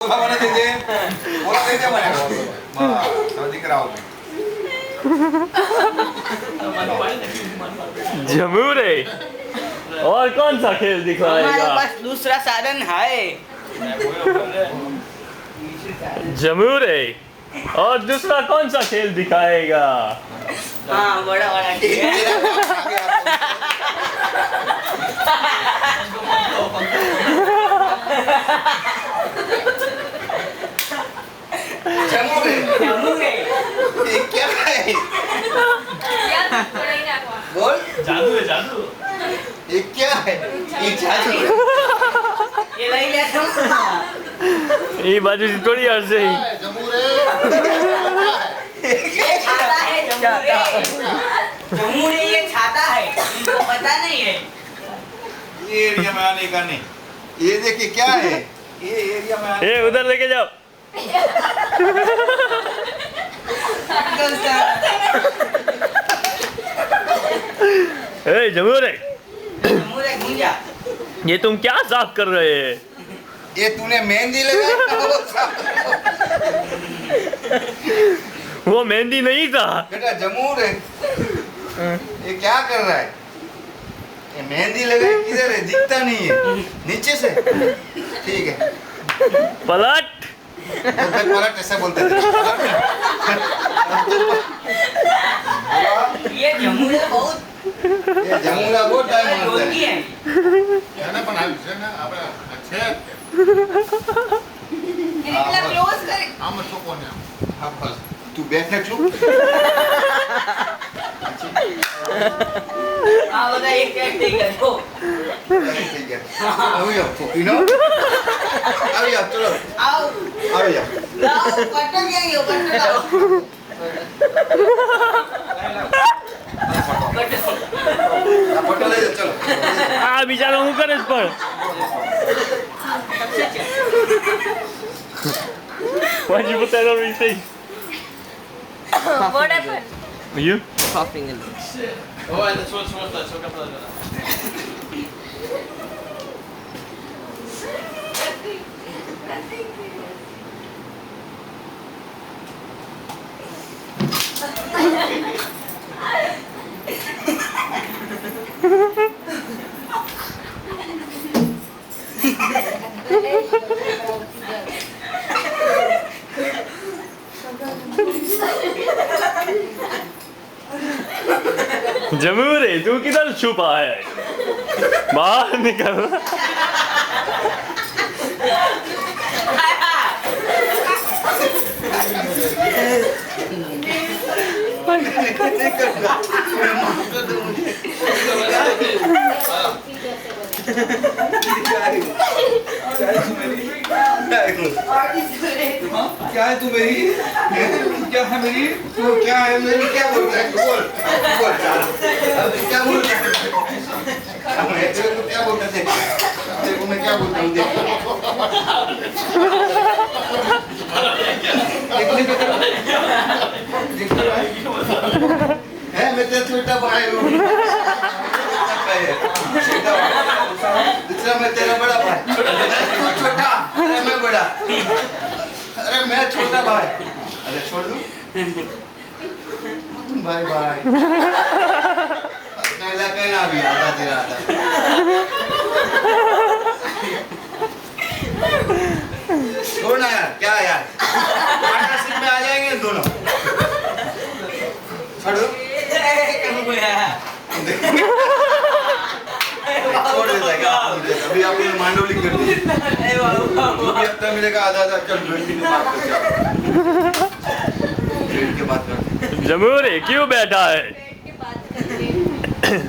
મને દેજે બોલા દેજે મને બસ તો દીકરાઓ जमूर है और कौन सा खेल हमारे दिखाएगा पास दूसरा साधन है। जमूर है और दूसरा कौन सा खेल दिखाएगा हाँ बड़ा बड़ा ये क्या है बोल जादू है जादू ये क्या है ये जादू ये नहीं ले तुम ये बाजू से थोड़ी हट से ये छाता है जमुरे ये छाता है इनको पता नहीं है। ये एरिया में आने का नहीं ये देखिए क्या है ये एरिया में आने ए उधर लेके जाओ ए जमूर है जमुरे गुंजा ये तुम क्या साफ कर रहे हैं ये तूने मेहंदी लगाई वो मेहंदी नहीं था बेटा जमूर है ये क्या कर रहा है ये मेहंदी लगाई किधर है दिखता नहीं है नीचे से ठीक है पलट उधर पलट ऐसा बोलते थे ये जमुरे बहुत ये जमुरा बहुत टाइम मारता रोगी है है। એને પણ આવી છે ને આપણે છે इनका क्लोज कर આમ છોકો ને હા બસ તું બેઠ ને ચૂપ हाँ बता ये कैसे करो થઈ ગયા આવી જાઓ ફોકીનો આવી જાઓ ચલો आओ આવી જાઓ लाओ बटन क्या ये बटन लाओ આ ફોટો લઈ જાઓ ચલો આ બિચારો હું કરે જ પણ પછી પોતાનો વિષય you coughing a lot. oh and that's what's that so kapla जमूर है तू किधर छुपा है बाहर निकल क्या है तू मेरी क्या है मेरी तू क्या है मेरी क्या बोल रहा है बोल बोल अब क्या बोल रहा है मैं तेरे को क्या बोलता है तेरे को मैं क्या बोलता हूँ देख है मैं तेरा छोटा भाई हूँ दूसरा मैं तेरा बड़ा भाई तू छोटा अरे मैं बड़ा अरे मैं छोटा भाई अरे छोड़ दूं बाय बाय पहला कहना भी आता तेरा आता छोड़ ना यार क्या यार पार्टनरशिप में आ जाएंगे दोनों छोड़ दूं छोड़ देता क्या अभी आपने मांडवली कर दी भी अपना मिलेगा आधा आधा चल ड्रेन की बात करते हैं ड्रेन की बात करते हैं जमूर है क्यों बैठा है पेट की बात करते हैं।